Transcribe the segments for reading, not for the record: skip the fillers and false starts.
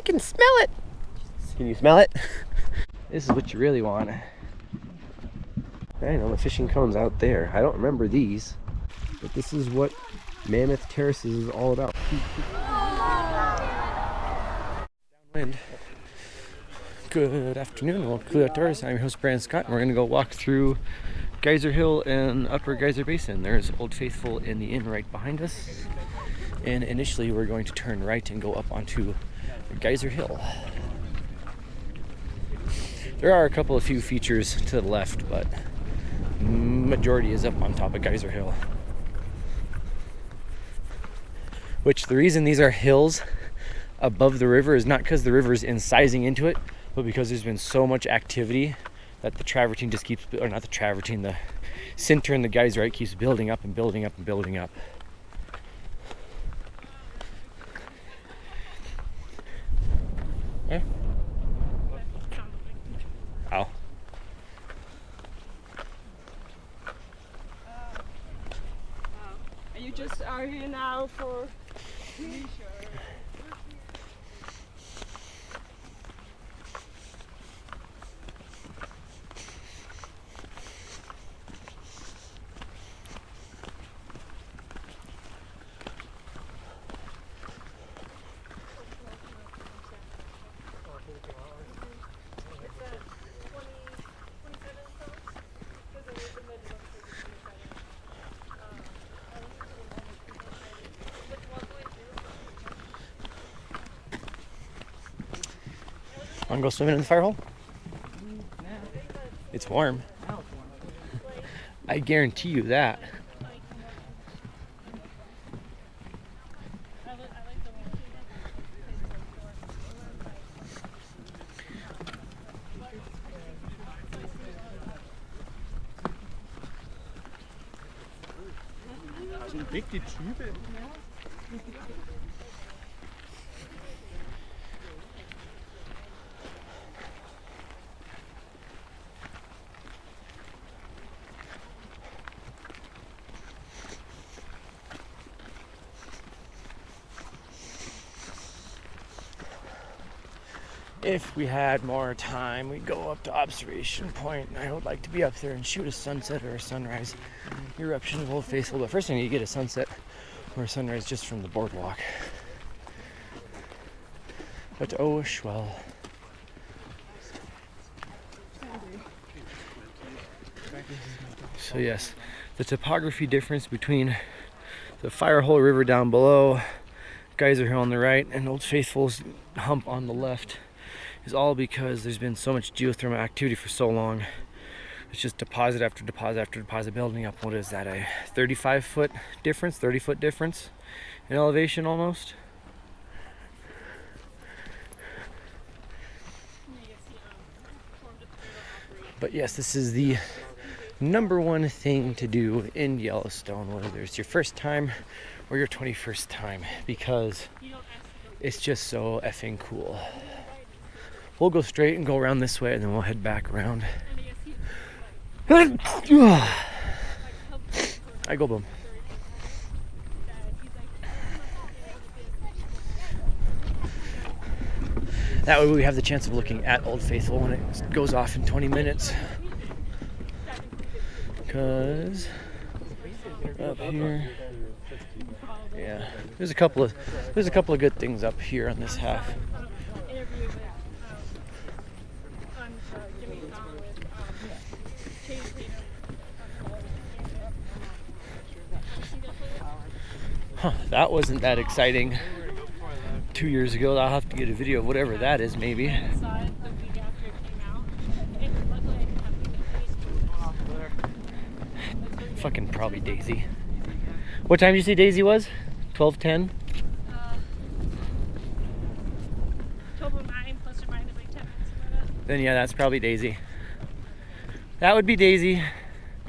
can smell it. Can you smell it? This is what you really want. I know the fishing cone's out there. I don't remember these, but this is what Mammoth Terraces is all about. Downwind. Good afternoon, welcome to Outdoors. I'm your host Brandon Scott, and we're going to go walk through Geyser Hill and Upper Geyser Basin. There's Old Faithful in the inn right behind us. And initially we're going to turn right and go up onto Geyser Hill. There are a couple of few features to the left, but majority is up on top of Geyser Hill. Which the reason these are hills above the river is not because the river is incising into it, but because there's been so much activity that the travertine just keeps, or not the travertine, the center in the geyser, right, keeps building up and building up and building up. Eh? Ow. You just are here now for leisure. Want to go swimming in the fire hole? It's warm. I guarantee you that. Richtig Schübe. If we had more time, we'd go up to Observation Point, and I would like to be up there and shoot a sunset or a sunrise eruption of Old Faithful. But first I need to get a sunset or a sunrise just from the boardwalk. But oh, well. So yes, the topography difference between the Firehole River down below, Geyser Hill on the right, and Old Faithful's hump on the left is all because there's been so much geothermal activity for so long. It's just deposit after deposit after deposit building up. What is that, a 35-foot difference, 30-foot difference in elevation almost? But yes, this is the number one thing to do in Yellowstone, whether it's your first time or your 21st time, because it's just so effing cool. We'll go straight and go around this way, and then we'll head back around. I go boom. That way we have the chance of looking at Old Faithful when it goes off in 20 minutes. Because up here, yeah, there's a couple of good things up here on this half. Huh, that wasn't that exciting 2 years ago. I'll have to get a video of whatever that is, maybe. Fucking probably Daisy. What time did you say Daisy was? 12:10? 12:09 plus or minus like 10 minutes. Then yeah, that's probably Daisy. That would be Daisy.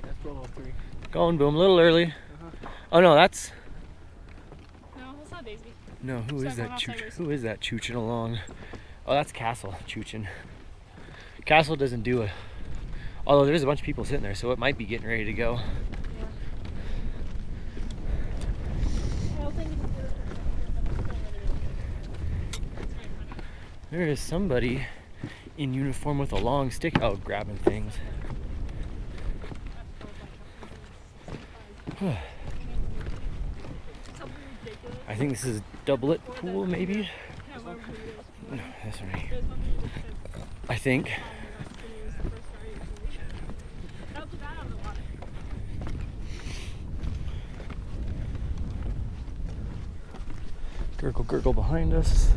That's 12:03. Going boom, a little early. Oh no, that's... No, that's not Daisy. No, who is that chooching along? Oh, that's Castle chooching. Castle doesn't do a... Although there's a bunch of people sitting there, so it might be getting ready to go. There is somebody in uniform with a long stick out grabbing things. I think this is a doublet pool, maybe? No, this one right here. I think. Gurgle, gurgle behind us.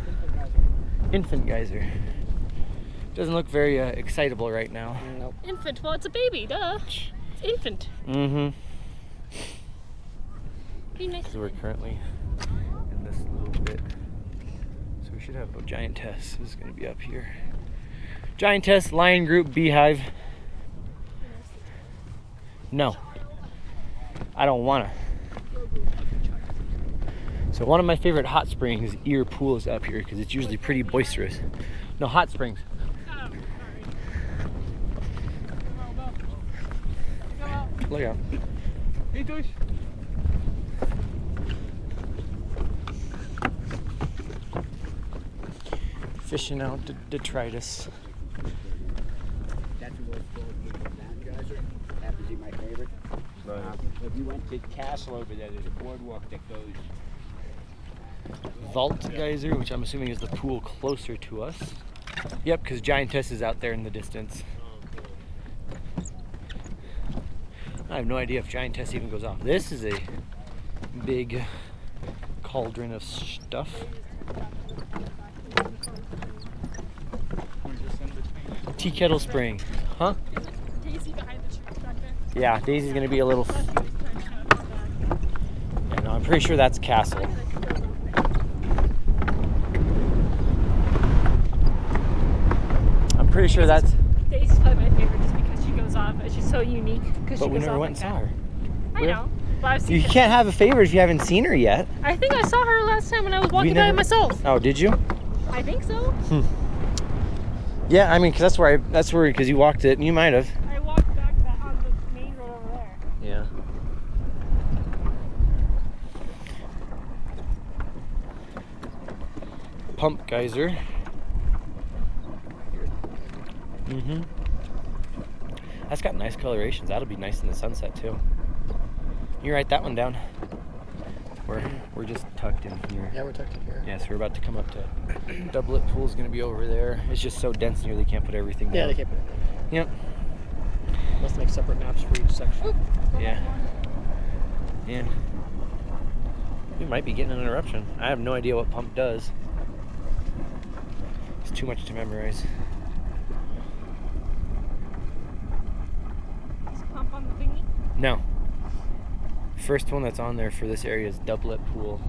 Infant geyser. Doesn't look very excitable right now. Nope. Infant, well, it's a baby, duh. It's infant. Mm-hmm. Be nice. So we're currently in this little bit. So we should have a giantess. This is going to be up here. Giantess, Lion Group, Beehive. No. I don't want to. So one of my favorite hot springs, Ear Pool, is up here because it's usually pretty boisterous. No, hot springs. Oh, sorry. Look out. Hey, Joyce. Fishing out detritus. That's what it's called, that geyser. Happens to be my favorite. If you went to Castle over there, there's a boardwalk that goes. Vault Geyser, which I'm assuming is the pool closer to us. Yep, because Giantess is out there in the distance. I have no idea if Giantess even goes off. This is a big cauldron of stuff. Tea kettle spring, huh? Daisy behind the tree back there. Yeah, Daisy's gonna be a little. Yeah, no, I'm pretty sure that's Castle. I'm pretty sure that's. Daisy's probably my favorite just because she goes off. She's so unique because she But we goes never off went like and saw that. her. I know, but I've seen You her. can't have a favorite if you haven't seen her yet. I think I saw her last time when I was walking by never- myself. Oh, did you? I think so. Yeah, I mean, because that's where because you walked it, and you might have. I walked back on the main road over there. Yeah. Pump geyser. Mm-hmm. That's got nice colorations. That'll be nice in the sunset too. You write that one down. We're just tucked in here. Yeah, we're tucked in here. Yeah, so we're about to come up to doublet pool's gonna be over there. It's just so dense in here they can't put everything down. Yeah, they can't put it. Yep. Must make separate maps for each section. Yeah. Yeah. We might be getting an eruption. I have no idea what pump does. It's too much to memorize. Is pump on the thingy? No. First one that's on there for this area is doublet pool.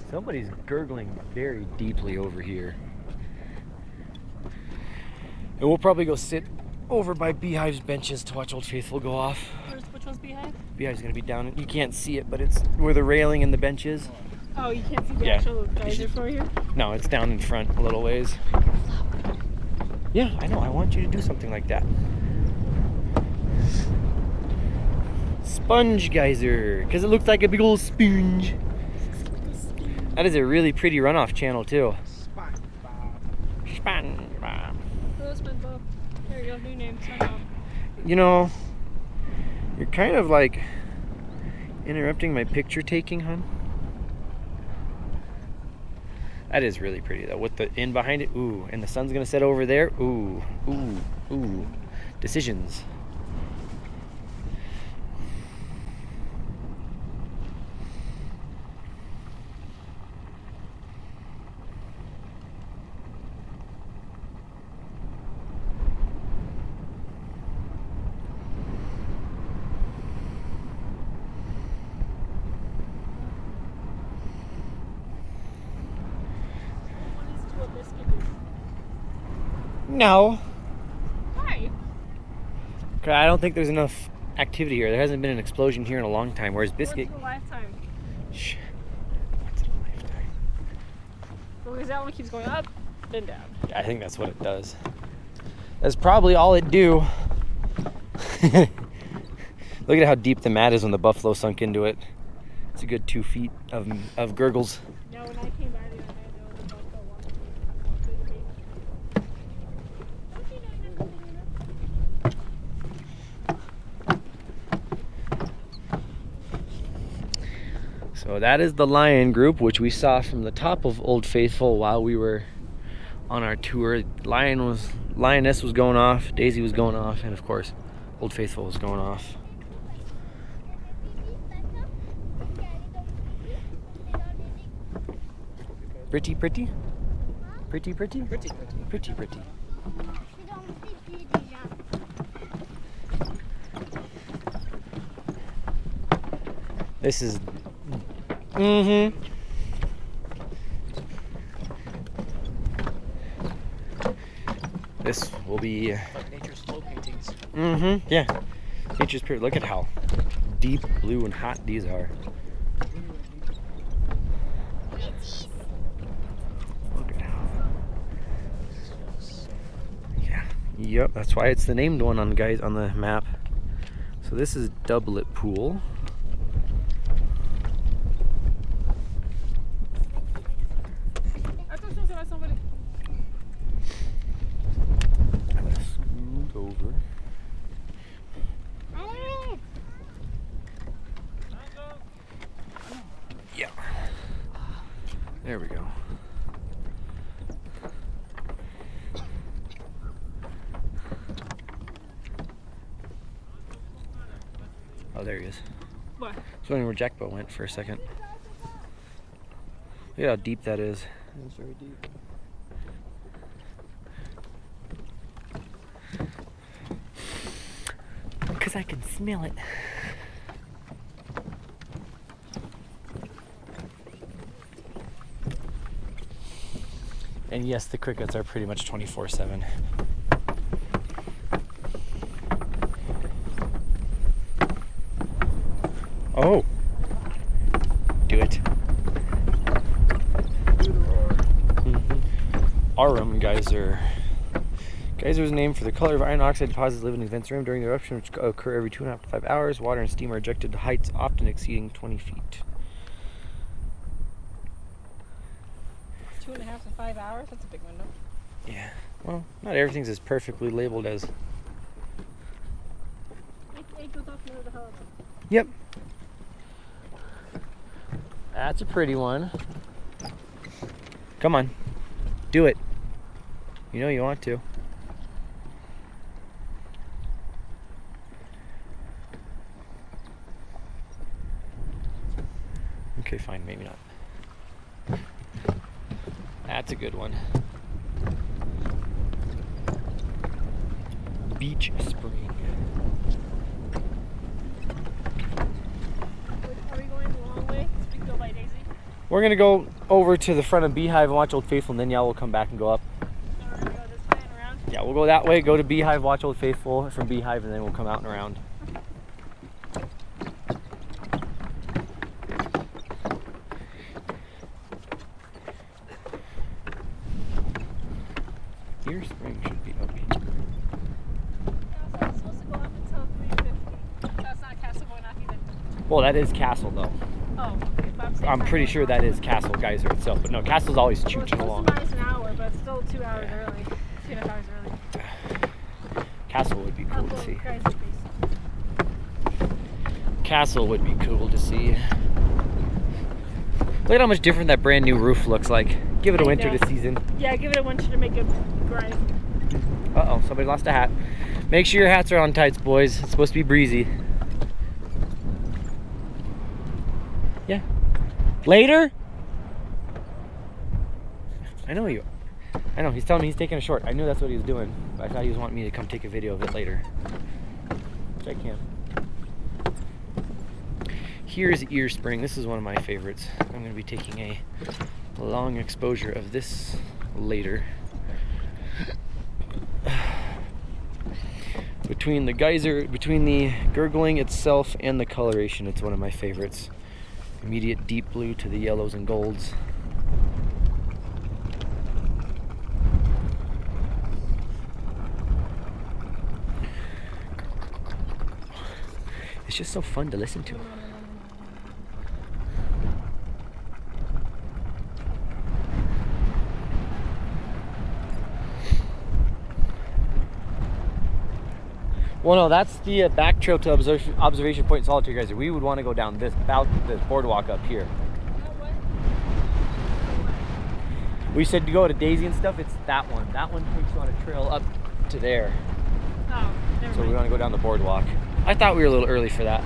Somebody's gurgling very deeply over here. And we'll probably go sit over by Beehive's benches to watch Old Faithful go off. Which one's Beehive? Beehive's gonna be down. You can't see it, but it's where the railing and the bench is. Oh, you can't see the Yeah. actual geyser for you? No, it's down in front a little ways. Yeah, I know. I want you to do something like that. Sponge geyser, because it looks like a big old sponge. That is a really pretty runoff channel too. SpongeBob. Hello, SpongeBob. There you go, new name, SpongeBob. You know, you're kind of like interrupting my picture taking, hon. That is really pretty though, with the in behind it. Ooh, and the sun's gonna set over there. Ooh, ooh, ooh. Decisions. What is to a biscuit? No. Why? Okay, I don't think there's enough activity here. There hasn't been an explosion here in a long time. Whereas Biscuit. Once in a lifetime. Shh. Once in a lifetime. Because that one keeps going up, then down. Yeah, I think that's what it does. That's probably all it do. Look at how deep the mat is when the buffalo sunk into it. It's a good 2 feet of gurgles. Now when I came by the other day, So that is the Lion Group, which we saw from the top of Old Faithful while we were on our tour. Lioness was going off, Daisy was going off, and of course, Old Faithful was going off. Pretty, pretty? Pretty, pretty? Pretty. Pretty, pretty. This is... This will be... Like nature's flow paintings. Yeah. Nature's pure. Look at how deep blue and hot these are. Look at how... Yeah. Yep, that's why it's the named one on the map. So this is Doublet Pool. I'm gonna scoot over. Yeah. There we go. Oh, there he is. What? It's wondering where Jackboat went for a second. Look at how deep that is. It's very deep. Because I can smell it. And yes, the crickets are pretty much 24/7. Oh! Do it. Arum Geyser. Geyser is named for the color of iron oxide deposits living in the vents rim during the eruption, which occur every 2.5 to 5 hours. Water and steam are ejected to heights often exceeding 20 feet. 2.5 to 5 hours? That's a big window. Yeah. Well, not everything's as perfectly labeled as... It goes up near the hub. Yep. That's a pretty one. Come on. Do it. You know you want to. Okay, fine, maybe not. That's a good one. Beach Spring. Are we going the long way? We can go by Daisy. We're gonna go over to the front of Beehive and watch Old Faithful, and then yeah, we'll come back and go up. So we're gonna go this way and around. Yeah, we'll go that way, go to Beehive, watch Old Faithful from Beehive, and then we'll come out and around. Here, spring should be up here. Yeah, so it's supposed to go up until 350. That's not Castle going up either. Well, that is Castle, though. Oh, okay. But I'm saying I'm pretty sure that is Castle Geyser itself, but no, Castle's always Well, it's chooching supposed along. to rise an hour, but it's still 2 hours early. 2.5 hours early. Castle would be cool to Upper see. Geyser Basin. Castle would be cool to see. Look at how much different that brand new roof looks like. Give it a winter this season. Yeah, give it a winter to make it grind. Uh-oh, somebody lost a hat. Make sure your hats are on tights, boys. It's supposed to be breezy. Yeah. Later? I know you. I know, he's telling me he's taking a short. I knew that's what he was doing, but I thought he was wanting me to come take a video of it later. Which I can. Here's Ear Spring. This is one of my favorites. I'm going to be taking a long exposure of this later. Between the geyser, between the gurgling itself and the coloration, it's one of my favorites. Immediate deep blue to the yellows and golds. It's just so fun to listen to. Well, no, that's the back trail to observation point in Solitary Geyser. We would want to go down this boardwalk up here. We said to go to Daisy and stuff. It's that one. That one takes you on a trail up to there. Oh, never So we mind. want to go down the boardwalk. I thought we were a little early for that.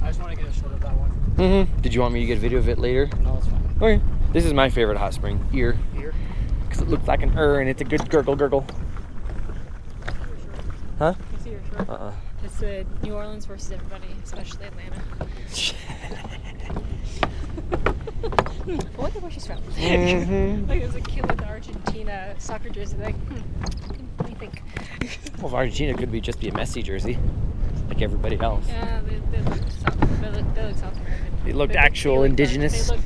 I just want to get a shot of that one. Mm-hmm. Did you want me to get a video of it later? No, it's fine. Okay. This is my favorite hot spring. Here. Here? Because it looks like an and it's a good gurgle. Huh? You see your shirt? Uh-uh. It's New Orleans versus everybody, especially Atlanta. I wonder where she's from. Mhm. Like, there's a kid with the Argentina soccer jersey. Like, what do you think? Well, if Argentina could just be a Messi jersey, like everybody else. Yeah, they look South American. They looked They actual look indigenous. They look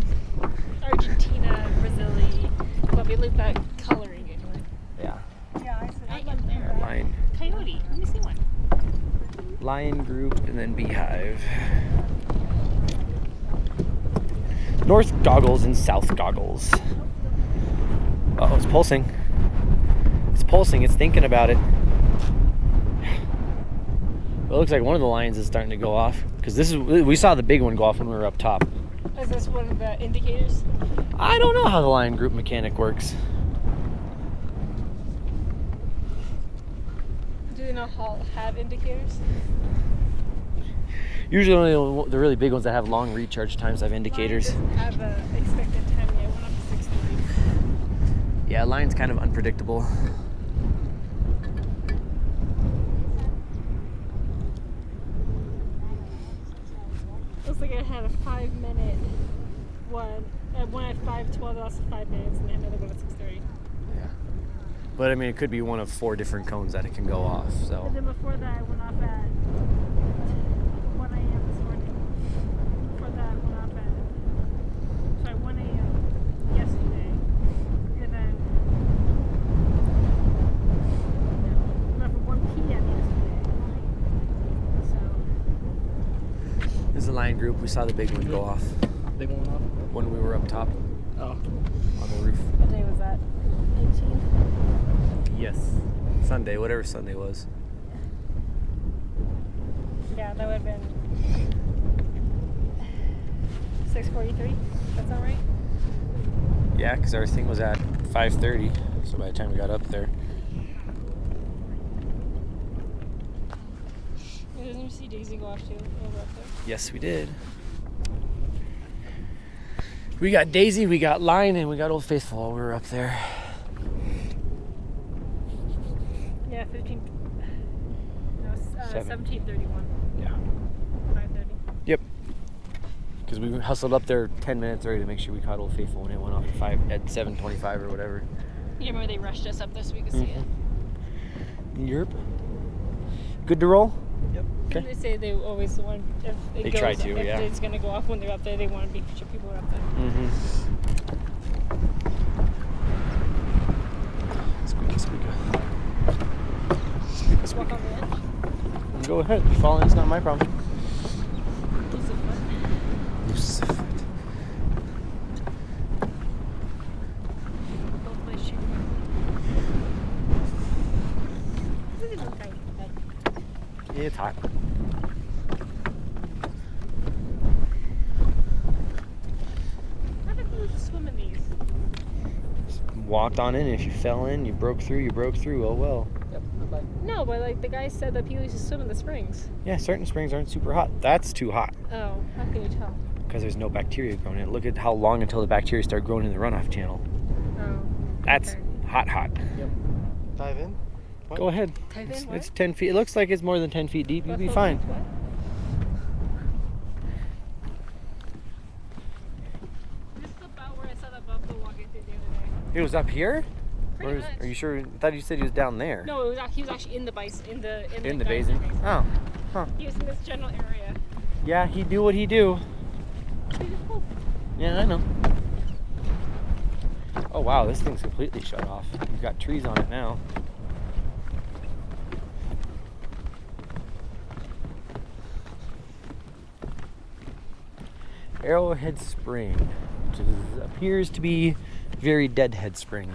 Argentina, Brazil, but they look that coloring anyway. Yeah. Yeah, I got there. Lion. Coyote. Let me see one. Lion Group and then Beehive. North goggles and south goggles. Uh-oh, it's pulsing. It's pulsing, it's thinking about it. Well, it looks like one of the lions is starting to go off. Because we saw the big one go off when we were up top. Is this one of the indicators? I don't know how the Lion Group mechanic works. Do they not have indicators? Usually only the really big ones that have long recharge times have indicators. Mine doesn't have an expected time yet. It went up to 6:30. Yeah, Lion's kind of unpredictable. Looks like I had a 5-minute one. One at 5:12, that lasted 5 minutes, and then another one at 6:30. Yeah. But I mean, it could be one of 4 different cones that it can go off. So. And then before that, I went off at 1 a.m. this morning. Before that, I went off at 1 a.m. yesterday. And then went off at 1 p.m. yesterday. So, This is the Lion Group. We saw the big one go off Big one off? when we were up top Oh. on the roof. what day was that? 18th? Yes. Sunday, whatever Sunday was. Yeah, that would have been 6:43. That sound right? Yeah, because our thing was at 5:30. So by the time we got up there. Didn't you see Daisy go off too? Over up there. Yes, we did. We got Daisy, we got Lion, and we got Old Faithful while we were up there. Yeah, 15. No, 17:31. Yeah. 5:30. Yep. Because we hustled up there 10 minutes early to make sure we caught Old Faithful when it went off at 7:25 or whatever. Yeah, remember they rushed us up there so we could see it. Europe. Good to roll? Yep. Okay. They say they always want if it They goes, try to, if yeah. it's gonna go off when they're up there, they want to be sure people are up there. Mm-hmm. Squeaky, squeaky. Squeaky, Walk squeaky. on the edge. Go ahead. You fall in, it's not my problem. Lose a foot. Loose the foot. Both my shoes. Look at this guy. Yeah, it's hot. How did you swim in these? Walked on in. If you fell in, you broke through. Oh well. Yep. Bye-bye. No, but like the guy said that people used to swim in the springs. Yeah, certain springs aren't super hot. That's too hot Oh, how can you tell? because there's no bacteria growing in it. Look at how long until the bacteria start growing in the runoff channel. Oh. That's okay. hot. Dive in? Go ahead. Type in It's, what? it's 10 feet. It looks like it's more than 10 feet deep. You'll be Buffalo fine. What? This is about where I saw that buffalo walking through the other day. It was up here? Pretty Or much. are you sure? I thought you said he was down there. No, it was he was actually in the bison in the In the Geyser basin? Oh. Huh. He was in this general area. Yeah, he do what he do. He just pulled. Yeah, I know. Oh, Oh wow, this thing's completely shut off. You've got trees on it now. Arrowhead Spring, which appears to be very Deadhead Spring.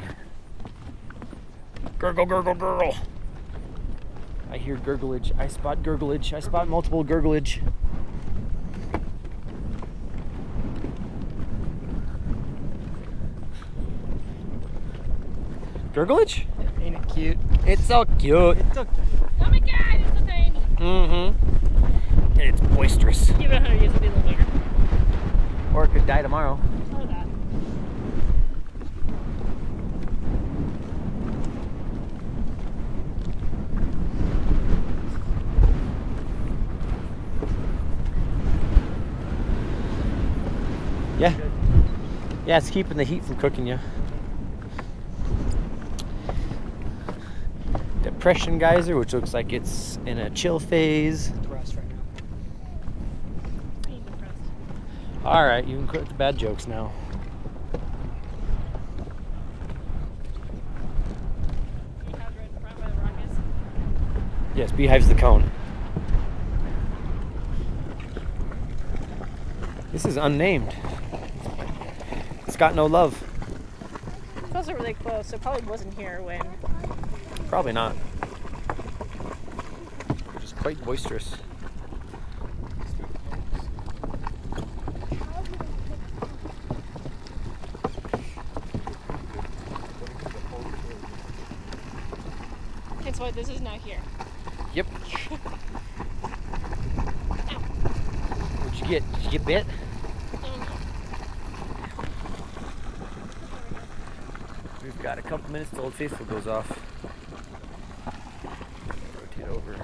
Gurgle, gurgle, gurgle. I hear gurglage. I spot gurglage. I spot multiple gurglage. Gurglage? Ain't it cute? It's so cute. It's so Oh my god, it's so tiny. Mm-hmm. It's boisterous. Give it 100 years, it'll be a little bigger. Or it could die tomorrow. Or that. Yeah. Yeah, it's keeping the heat from cooking you. Depression Geyser, which looks like it's in a chill phase. depressed right now. Being depressed. Alright, you can quit the bad jokes now. Beehive right in front where the rock is. Yes, Beehive's the cone. This is unnamed. It's got no love. It's also really close, so it probably wasn't here when. Probably not. Which is quite boisterous. That's why this is not here. Yep. What'd you get? Did you get bit? We've got a couple minutes till Old Faithful goes off. Rotate over.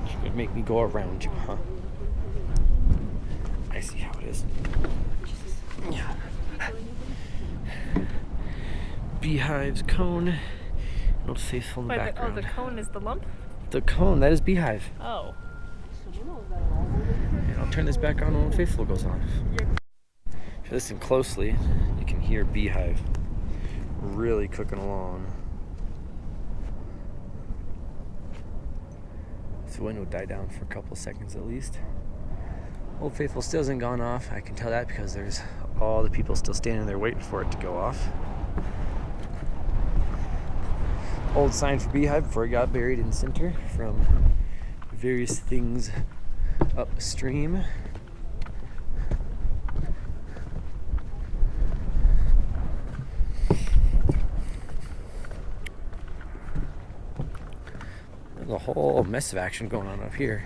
You're gonna make me go around you, huh? I see how it is. Yeah. Beehive's cone. Old Faithful in the background. The cone is the lump? The cone, that is Beehive. Oh. And I'll turn this back on when Old Faithful goes on. If you listen closely, you can hear Beehive really cooking along. This wind will die down for a couple seconds at least. Old Faithful still hasn't gone off. I can tell that because there's all the people still standing there waiting for it to go off. Old sign for Beehive before it got buried in center from various things upstream. There's a whole mess of action going on up here.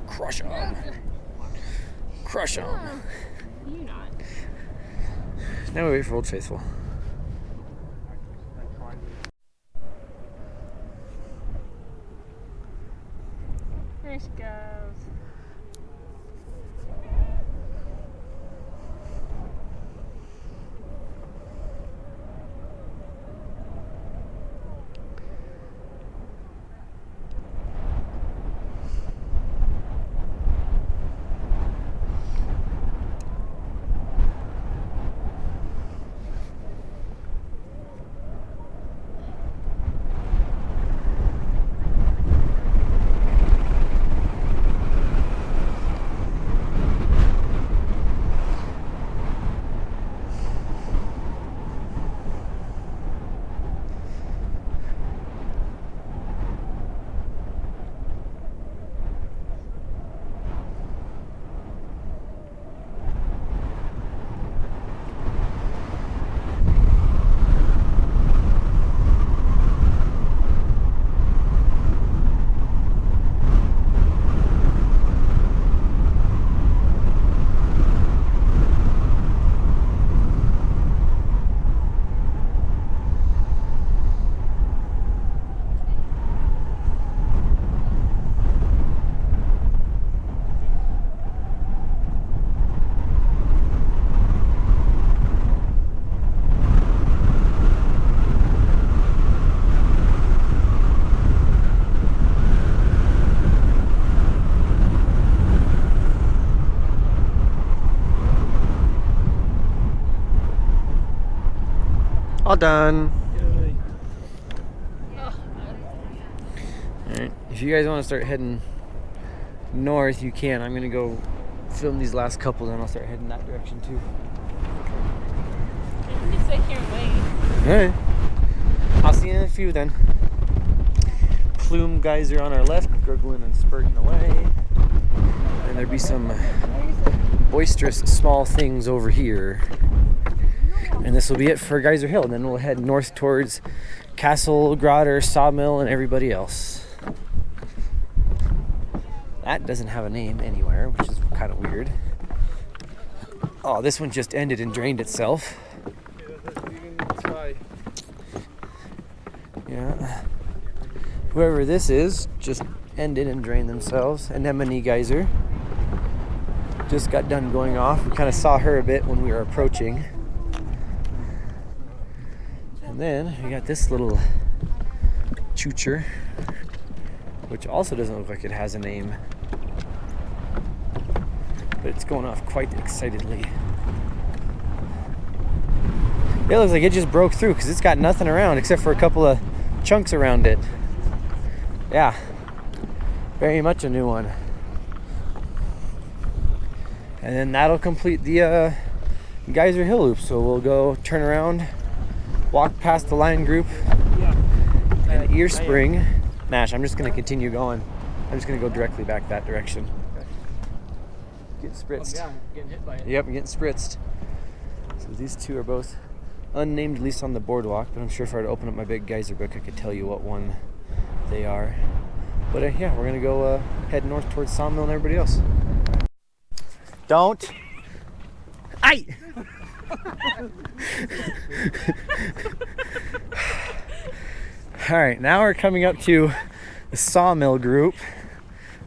Crush 'em. Crush 'em. You not. Now we wait for Old Faithful. There she goes. All done. Yay. Alright, if you guys want to start heading north, you can. I'm gonna go film these last couple, then I'll start heading that direction too. You can sit here and wait. Alright. I'll see you in a few then. Plume Geyser on our left, gurgling and spurting away. And there'd be some boisterous small things over here. And this will be it for Geyser Hill. Then we'll head north towards Castle, Grotto, Sawmilll, and everybody else. That doesn't have a name anywhere, which is kind of weird. Oh, this one just ended and drained itself. Yeah. Whoever this is just ended and drained themselves. Anemone Geyser just got done going off. We kind of saw her a bit when we were approaching. And then we got this little choocher, which also doesn't look like it has a name, but it's going off quite excitedly. It looks like it just broke through because it's got nothing around except for a couple of chunks around it. Yeah, very much a new one. And then that'll complete the Geyser Hill loop. So we'll go turn around, walk past the line group and Ear Spring. Nash, I'm just gonna continue going. I'm just gonna go directly back that direction. Get spritzed. Oh, yeah, getting hit by it. Yep, I'm getting spritzed. So these two are both unnamed, at least on the boardwalk, but I'm sure if I were to open up my big geyser book, I could tell you what one they are. But yeah, we're gonna go head north towards Sawmilll and everybody else. Don't. Aye! Alright, now we're coming up to the Sawmilll Group.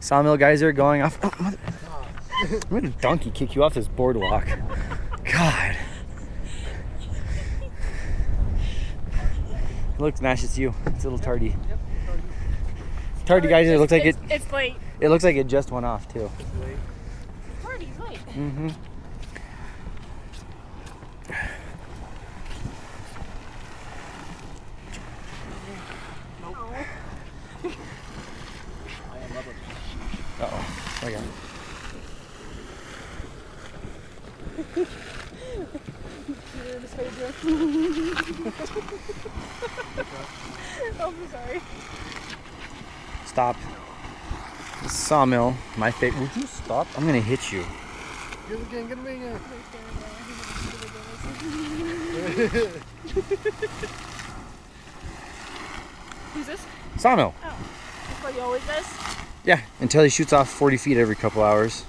Sawmilll Geyser going off. Oh, mother. I'm gonna donkey kick you off this boardwalk. God. Look, Nash, it's you. It's a little tardy. Yep, Tardy Geyser. It looks like it. It's late. It looks like it just went off too. Tardy's late. Mm-hmm. Uh-oh. Okay. I'm sorry. Stop. This is Sawmilll. My favorite. Would you stop? I'm gonna hit you. Get again, get me again. Who's this? Sawmilll. Oh. That's what he always does? Yeah, until he shoots off 40 feet every couple hours.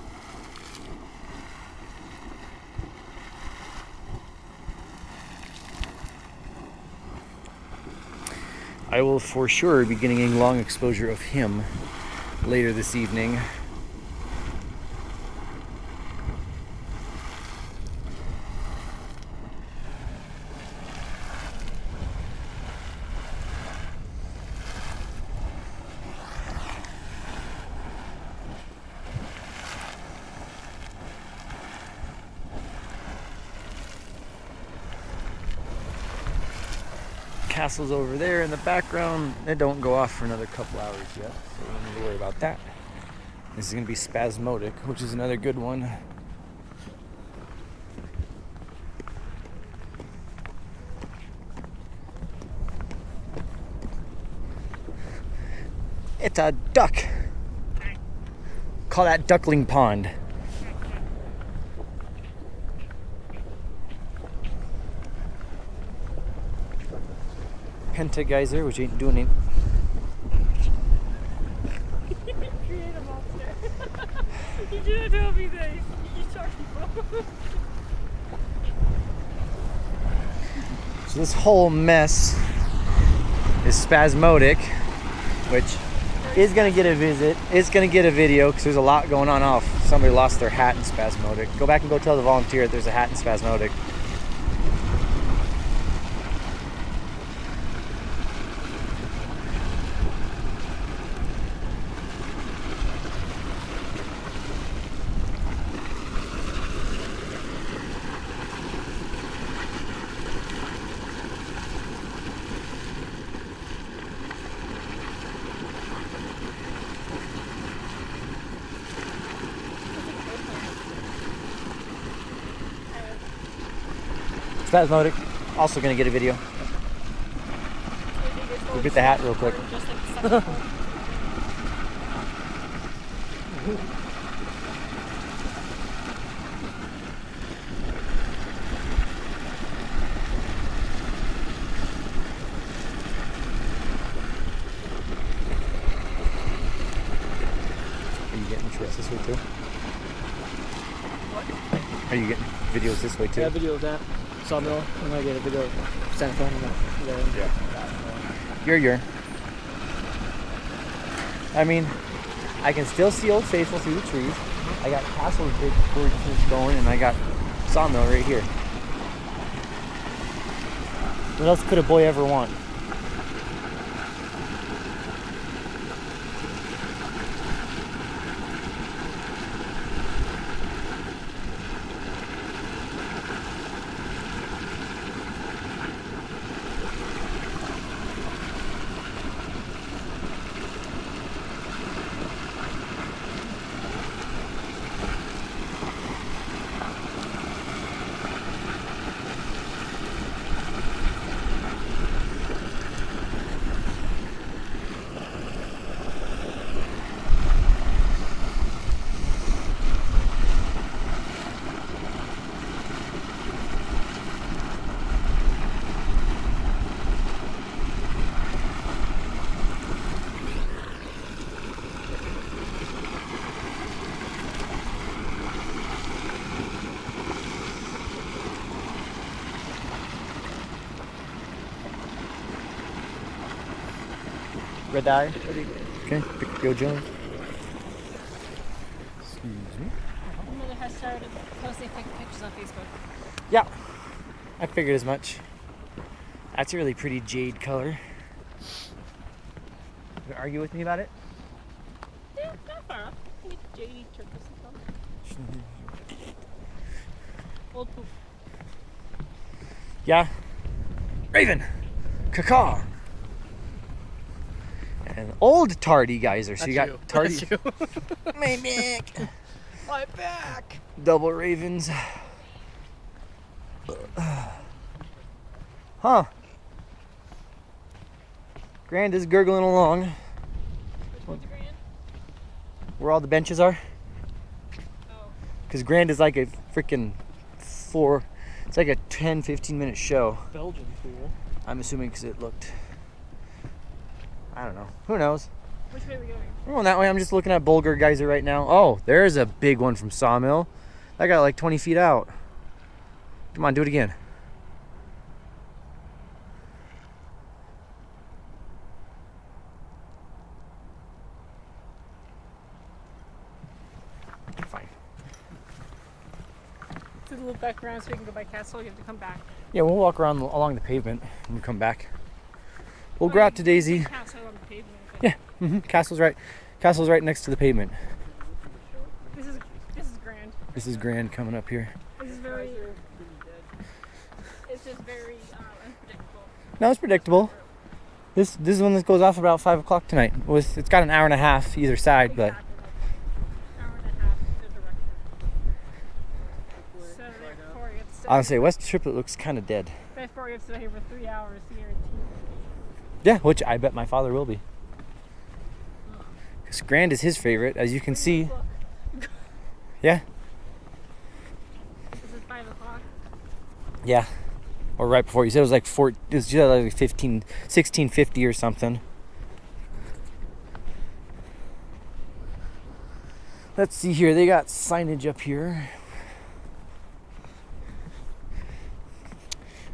I will for sure be getting a long exposure of him later this evening. Castle's over there in the background. They don't go off for another couple hours yet, so we don't need to worry about that. This is going to be Spasmodic, which is another good one. It's a duck. Call that Duckling Pond. Penta Geyser, which ain't doing it. Create a monster. You didn't tell me that. You shot people. So this whole mess is Spasmodic, which is gonna get a visit. It's gonna get a video because there's a lot going on. Oh, somebody lost their hat in Spasmodic. Go back and go tell the volunteer that there's a hat in Spasmodic. Spasmodic. Also gonna get a video. We'll get the hat real quick. Just like the second one. Are you getting trips this way too? What? Are you getting videos this way too? Yeah, video of that. Sawmill. I'm gonna get a video of Santa Fe. Yeah. You're. I mean, I can still see Old Faithful through the trees. I got Castle's big gorgeousness going, and I got Sawmill right here. What else could a boy ever want? Red eye. Okay, go Jones. Excuse me. My mother has started posting pictures on Facebook. Yeah, I figured as much. That's a really pretty jade color. You gonna argue with me about it? Yeah, not far off. I think it's JD turquoise. Old poop. Yeah. Raven. Cacaw. And old tardy geyser. So you got tardy. My back. My back. Double ravens. Huh. Grand is gurgling along. Which one's a grand? Where all the benches are. Oh. Because Grand is like a freaking it's like a 10-15 minute show. Belgian pool. I'm assuming because it looked, I don't know. Who knows? Which way are we going? We're going that way. I'm just looking at Upper Geyser right now. Oh, there's a big one from Sawmilll. That got like 20 feet out. Come on, do it again. Fine. To loop back around so we can go by Castle, you have to come back. Yeah, we'll walk around along the pavement and come back. We'll go out to Daisy. Castle on the pavement. I think. Yeah, Castle's right next to the pavement. This is grand. This is Grand coming up here. This is very. It's just very unpredictable. No, it's predictable. This is one that goes off about 5 o'clock tonight. It's got an hour and a half either side, but Exactly, like, hour and a half either direction. So therefore you have to sit. honestly, West Triplet looks kind of dead. Therefore you have to sit here for 3 hours here in Yeah, which I bet my father will be. Because Grand is his favorite, as you can see. Yeah, Is it 5 o'clock? yeah. Or right before. You said it was like 1650 or something. Let's see here. They got signage up here.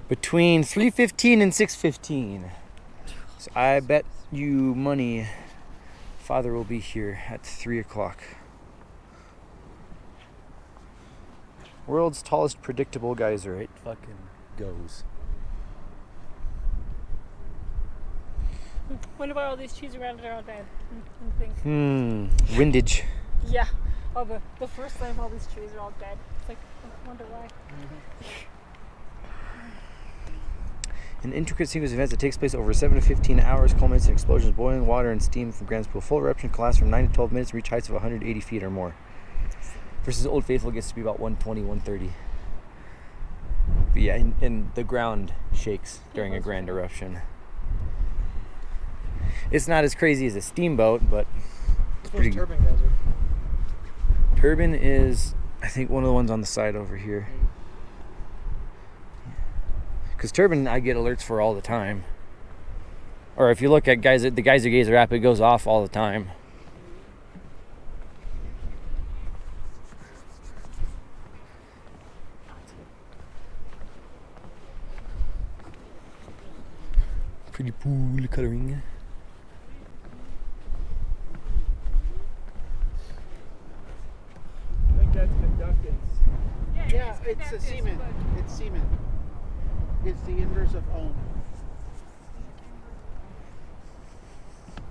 Between 3:15 and 6:15. So I bet you money Father will be here at 3 o'clock. World's tallest predictable geyser. It fucking goes. Wonder why all these trees around it are all dead. I think. Windage. Yeah. Oh, the first time all these trees are all dead. It's like, I wonder why. An intricate sequence of events that takes place over 7 to 15 hours culminates in explosions of boiling water and steam from Grand's pool. Full eruption can last from 9 to 12 minutes and reach heights of 180 feet or more. Versus Old Faithful gets to be about 120, 130. But yeah, and the ground shakes during a grand eruption. It's not as crazy as a steamboat, but it's pretty. Turbine geyser. Turbine is, I think, one of the ones on the side over here. Because turbine, I get alerts for all the time. Or if you look at the Geyser Geyser app, it goes off all the time. Pretty pool coloring. I think that's conductance. Yeah, it's a cement. It's cement. It's the inverse of ohm.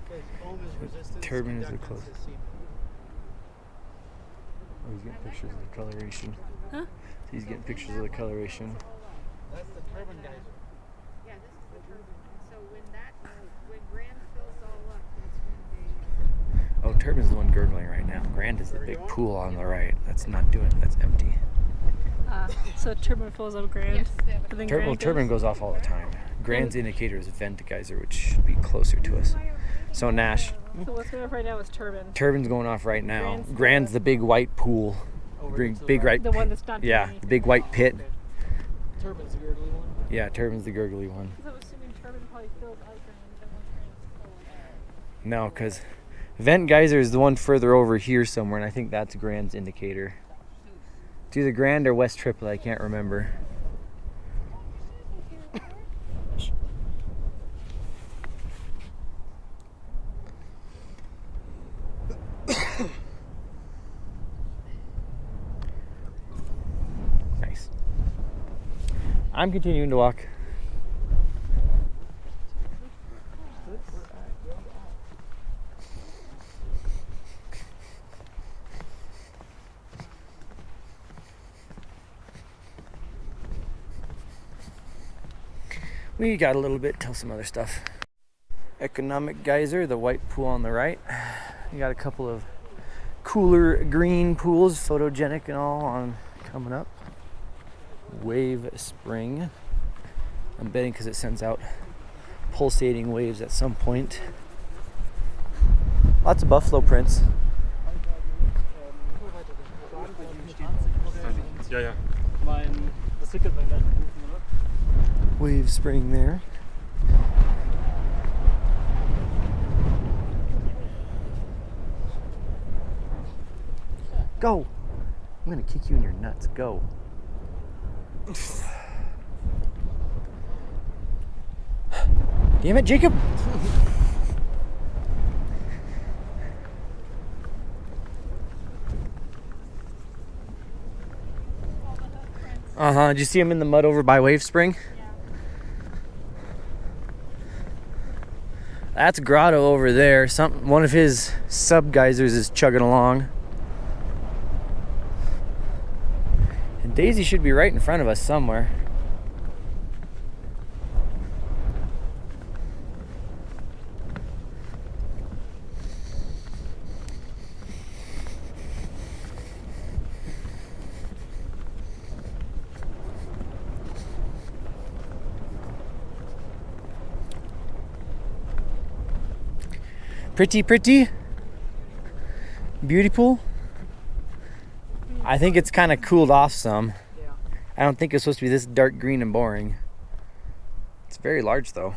Because ohm is resistance. Turbine is the conductance closest. is cement. Oh, he's getting pictures of the coloration. Huh? He's getting pictures of the coloration. That's the turbine geyser. Yeah, this is the turbine. So when Grand fills all up, that's when they. Oh, turbine's the one gurgling right now. Grand is the big pool on the right. That's empty. So turbine fills up Grand. But then Grand Turbine goes off all the time. Grand's indicator is vent geyser, which should be closer to us. So Nash, So what's going off right now is turbine. turbine's going off right now. Grand's the big white pool. Big right. The one that's not doing Yeah, anything. the big white pit. Turbine's the gurgly one. Yeah, turbine's the gurgly one. So I'm assuming turbine probably fills out Grand, then once Grand is full. No, because vent geyser is the one further over here somewhere, and I think that's Grand's indicator. It's either Grand or West Triplet, I can't remember. Nice. I'm continuing to walk. We got a little bit till some other stuff. Economic geyser, the white pool on the right. You got a couple of cooler green pools, photogenic and all, on coming up. Wave spring. I'm betting because it sends out pulsating waves at some point. Lots of buffalo prints. Ja, ja. Das Ticket war gleich gerufen, oder? Wave spring there. Go! I'm gonna kick you in your nuts. Go. Damn it, Jacob! Did you see him in the mud over by Wave Spring? That's Grotto over there. One of his sub geysers is chugging along. And Daisy should be right in front of us somewhere. Pretty beauty pool. I think it's kind of cooled off some. Yeah. I don't think it's supposed to be this dark green and boring. It's very large though.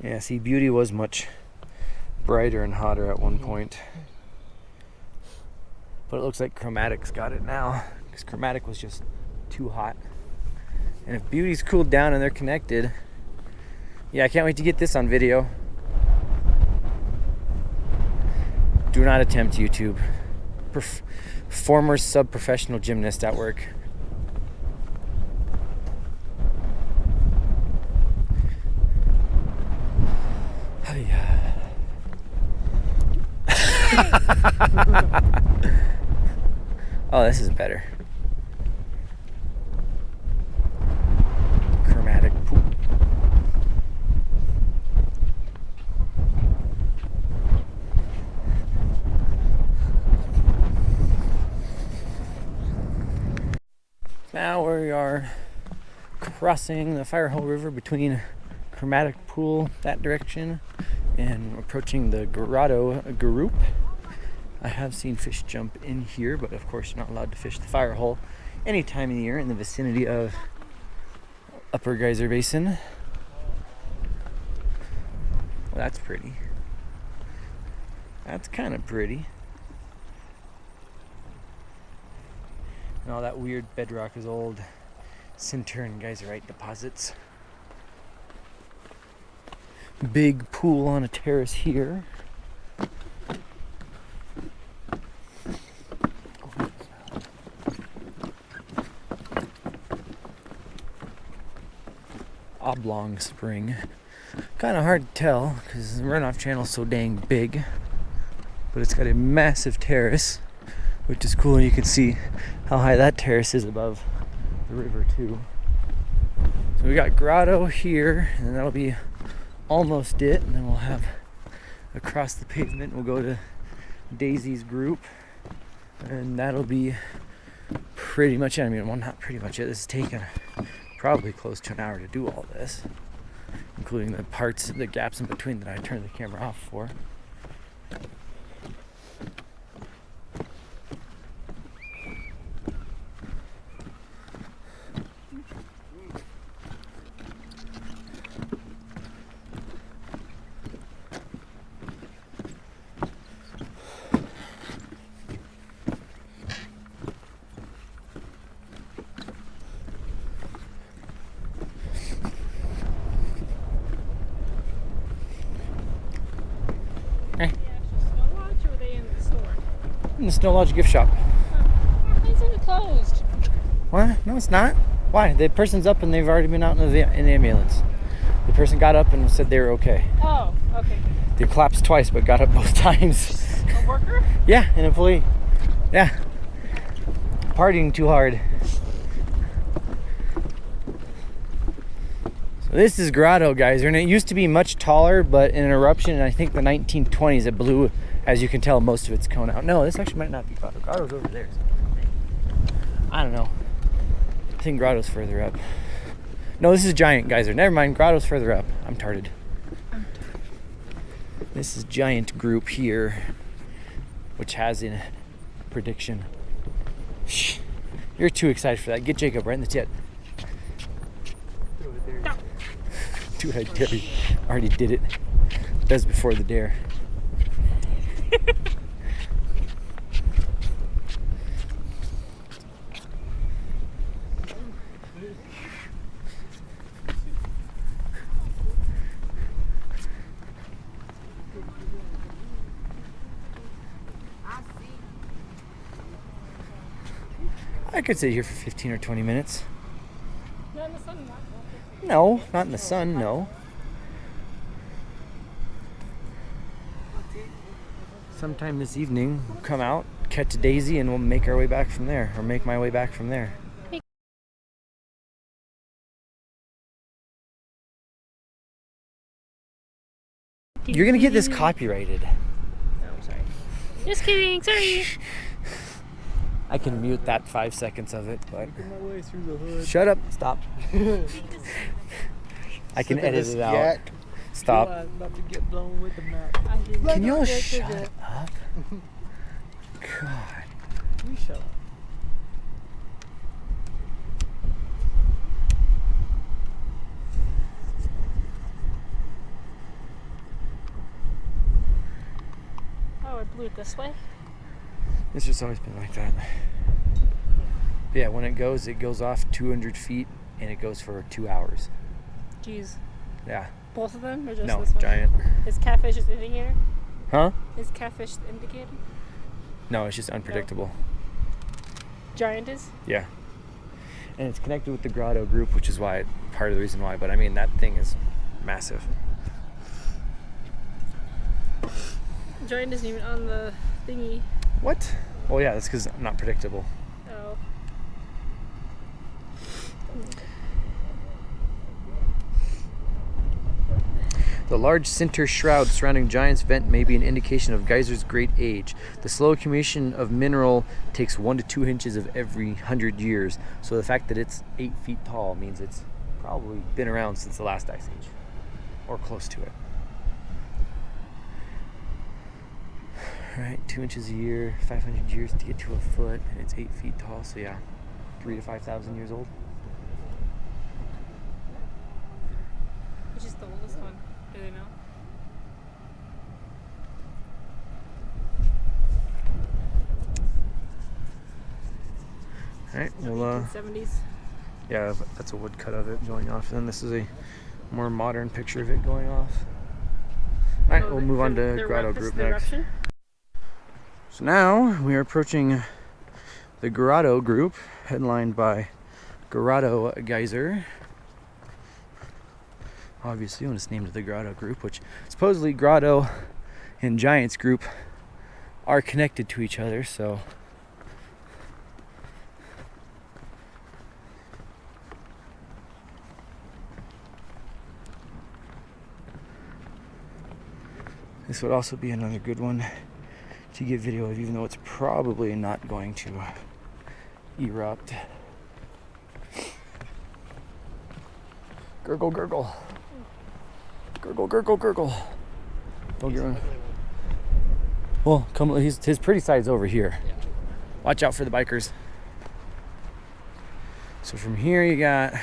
Yeah, see, Beauty was much brighter and hotter at one point. But it looks like Chromatic's got it now, because Chromatic was just too hot. And if Beauty's cooled down and they're connected, yeah, I can't wait to get this on video. Do not attempt YouTube. Former sub-professional gymnast at work. Oh, this is better. Chromatic pool. Now we are crossing the Firehole River between Chromatic Pool that direction and approaching the Grotto Group. I have seen fish jump in here, but of course you're not allowed to fish the Firehole any time of the year in the vicinity of Upper Geyser Basin. Well, that's pretty. That's kind of pretty. And all that weird bedrock is old sinter and geyserite deposits. Big pool on a terrace here. Oblong spring. Kind of hard to tell because the runoff channel is so dang big, but it's got a massive terrace, which is cool, and you can see how high that terrace is above the river too. So we got Grotto here, and that'll be almost it, and then we'll have across the pavement we'll go to Daisy's group, and that'll be pretty much it. I mean, well, not pretty much it. This is taking probably close to an hour to do all this, including the parts, the gaps in between that I turned the camera off for. In the Snow Lodge gift shop. Why isn't it closed? What? No, it's not. Why? The person's up and they've already been out in the ambulance. The person got up and said they were okay. Oh, okay. They collapsed twice but got up both times. A worker? Yeah, an employee. Yeah. Partying too hard. So this is Grotto Geyser, and it used to be much taller, but in an eruption in I think the 1920s it blew, as you can tell, most of its cone out. No, this actually might not be Grotto. Grotto's over there. I don't know. I think Grotto's further up. No, this is Giant Geyser. Never mind, Grotto's further up. I'm tarded. This is Giant Group here, which has a prediction. Shh. You're too excited for that. Get Jacob right in the tit. Dude, I dare you. Already did it. Does before the dare. I could sit here for 15 or 20 minutes. Not in the sun, not. No, not in the sun, no. Sometime this evening, we'll come out, catch a Daisy, and we'll make our way back from there, or make my way back from there. You're gonna get this copyrighted. No, I'm sorry. Just kidding, sorry. I can mute that 5 seconds of it, but My way through the hood. shut up, stop. I can edit it out. Yak. Stop. I'm about to get blown with the map. Can you all shut up? God. You shut up. Oh, it blew it this way? It's just always been like that. Yeah, when it goes off 200 feet and it goes for 2 hours. Jeez. Yeah. Both of them, or just No, this one? Giant. Is catfish an indicator? Huh? Is catfish the indicator? No, it's just unpredictable. Giant is? Yeah. And it's connected with the Grotto Group, which is why, part of the reason why. But I mean, that thing is massive. Giant isn't even on the thingy. What? Well, yeah, that's because I'm not predictable. The large center shroud surrounding Giant's vent may be an indication of geyser's great age. The slow accumulation of mineral takes 1 to 2 inches of every 100 years. So the fact that it's 8 feet tall means it's probably been around since the last ice age, or close to it. All right, 2 inches a year, 500 years to get to a foot, and it's 8 feet tall. So yeah, 3,000 to 5,000 years old. Which is the oldest one? Do they know? All right, well, 1870s. yeah, that's a woodcut of it going off. And then this is a more modern picture of it going off. All right, we'll move on to Grotto Group next. Eruption? So now we are approaching the Grotto Group, headlined by Grotto Geyser. Obviously, when it's named the Grotto Group, which supposedly Grotto and Giants Group are connected to each other, so. This would also be another good one to get video of, even though it's probably not going to erupt. Gurgle, gurgle. Gurgle, gurgle, gurgle. Don't get run. Well, come. His pretty side's over here. Watch out for the bikers. So from here you got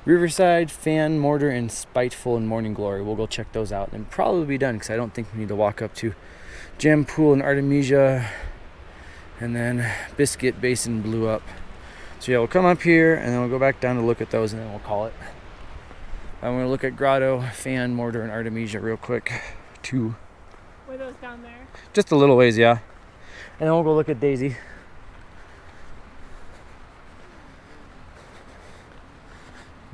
Riverside, Fan, Mortar, and Spiteful and Morning Glory. We'll go check those out and probably be done because I don't think we need to walk up to Gem Pool and Artemisia, and then Biscuit Basin blew up. So yeah, we'll come up here and then we'll go back down to look at those and then we'll call it. I'm going to look at Grotto, Fan, Mortar, and Artemisia real quick. Two. Were those down there? Just a little ways, yeah. And then we'll go look at Daisy.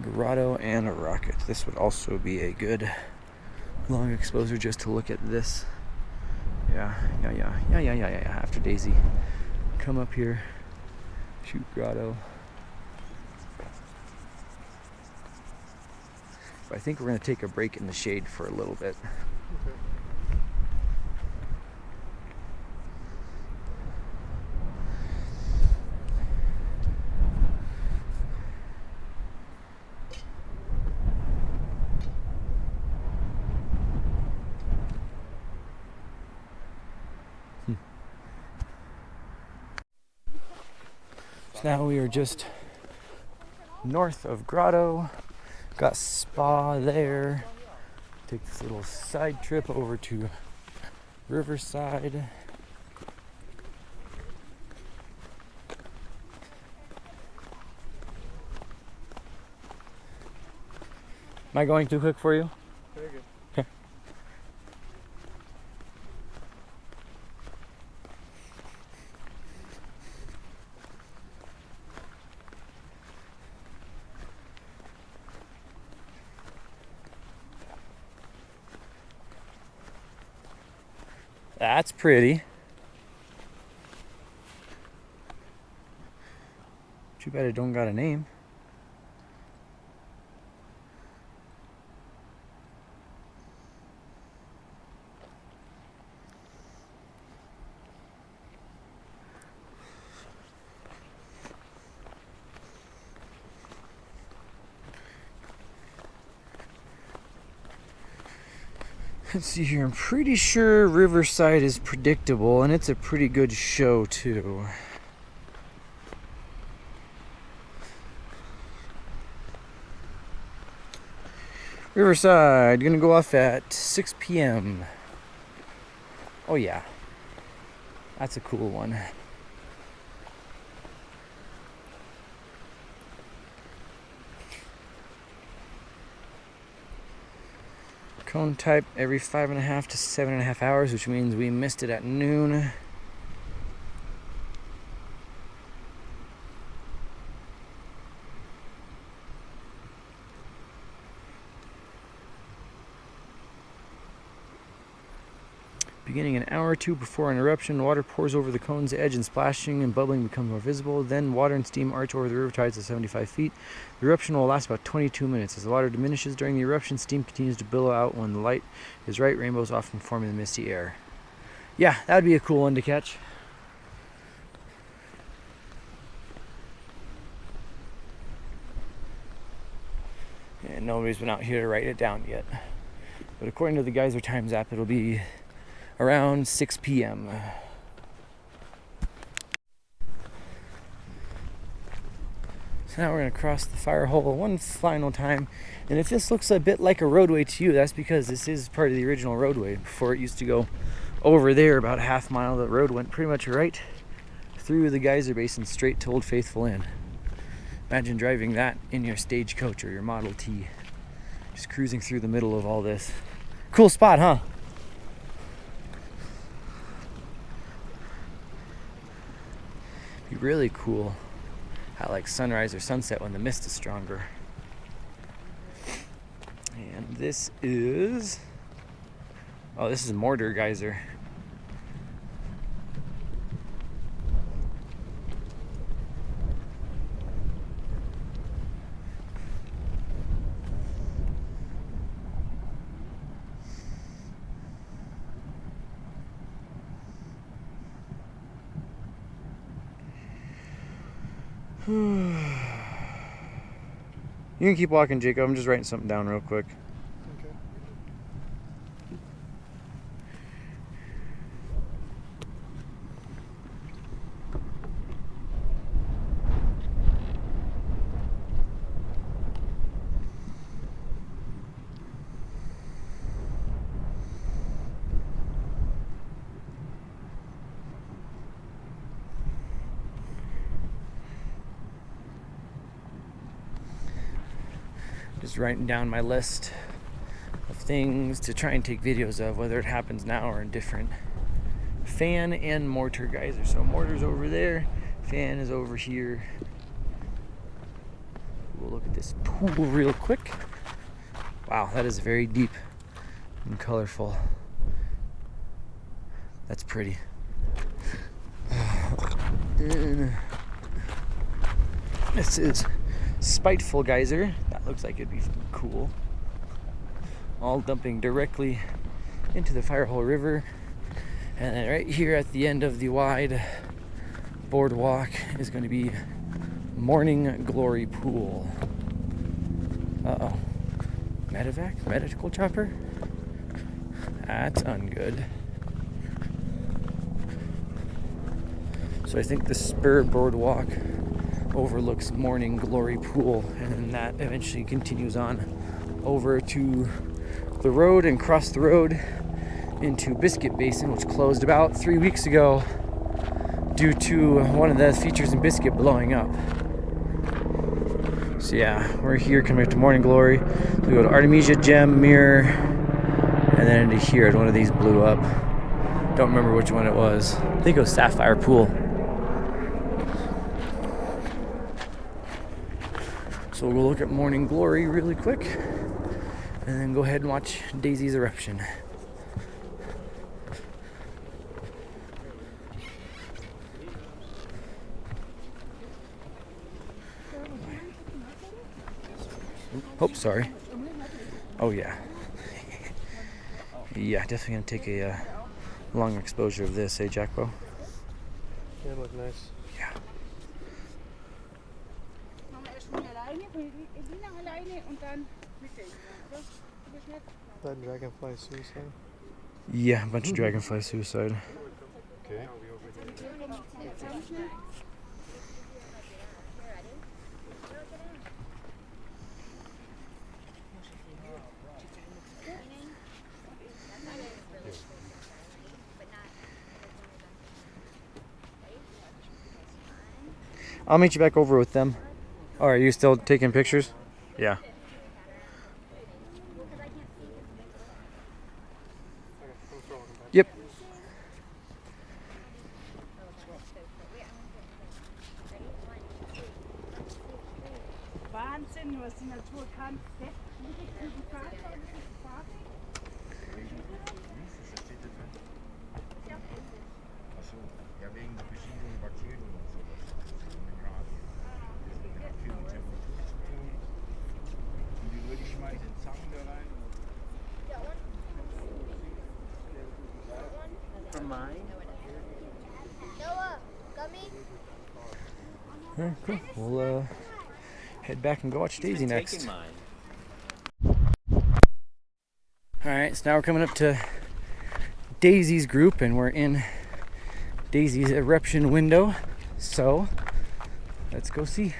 Grotto and a rocket. This would also be a good long exposure just to look at this. Yeah. After Daisy, come up here, shoot Grotto. But I think we're going to take a break in the shade for a little bit. Okay. So now we are just north of Grotto. Got spa there. Take this little side trip over to Riverside. Am I going too quick for you? Very good. Okay. That's pretty. Too bad it don't got a name. Let's see here, I'm pretty sure Riverside is predictable, and it's a pretty good show too. Riverside, gonna go off at 6 p.m. Oh yeah, that's a cool one. Cone type every 5.5 to 7.5 hours, which means we missed it at noon. Beginning an hour or two before an eruption, water pours over the cone's edge and splashing and bubbling becomes more visible. Then water and steam arch over the river tides to 75 feet. The eruption will last about 22 minutes. As the water diminishes during the eruption, steam continues to billow out. When the light is right, rainbows often form in the misty air. Yeah, that would be a cool one to catch. And nobody's been out here to write it down yet. But according to the Geyser Times app, it'll be around 6 p.m. So now we're going to cross the fire hole one final time. And if this looks a bit like a roadway to you, that's because this is part of the original roadway. Before it used to go over there about a half mile. The road went pretty much right through the Geyser Basin straight to Old Faithful Inn. Imagine driving that in your stagecoach or your Model T. Just cruising through the middle of all this. Cool spot, huh? Be really cool at like sunrise or sunset when the mist is stronger. And this is... oh, this is Mortar Geyser. You can keep walking, Jacob. I'm just writing something down real quick. Okay. Just writing down my list of things to try and take videos of, whether it happens now or in different. Fan and Mortar Geyser. So Mortar's over there, Fan is over here. We'll look at this pool real quick. Wow, that is very deep and colorful. That's pretty. And this is Spiteful Geyser. That looks like it'd be cool. All dumping directly into the Firehole River. And then right here at the end of the wide boardwalk is going to be Morning Glory Pool. Uh-oh. Medevac? Medical chopper? That's ungood. So I think the spur boardwalk overlooks Morning Glory Pool, and then that eventually continues on over to the road and across the road into Biscuit Basin, which closed about 3 weeks ago due to one of the features in Biscuit blowing up. So yeah, we're here coming up to Morning Glory. We go to Artemisia, Gem, Mirror, and then into here, and one of these blew up. Don't remember which one it was. I think it was Sapphire Pool. So we'll look at Morning Glory really quick, and then go ahead and watch Daisy's eruption. Oh, sorry. Oh yeah. Yeah, definitely gonna take a long exposure of this, eh, Jackbo? Yeah, look nice. Yeah. That dragonfly suicide. Yeah, a bunch of dragonfly suicide. Okay. I'll meet you back over with them. Oh, are you still taking pictures? Yeah. Yep. Wahnsinn, was die Natur kann. mine? Noah, gummy? Alright, cool. We'll head back and go watch Daisy next. Alright, so now we're coming up to Daisy's group and we're in Daisy's eruption window. So let's go see.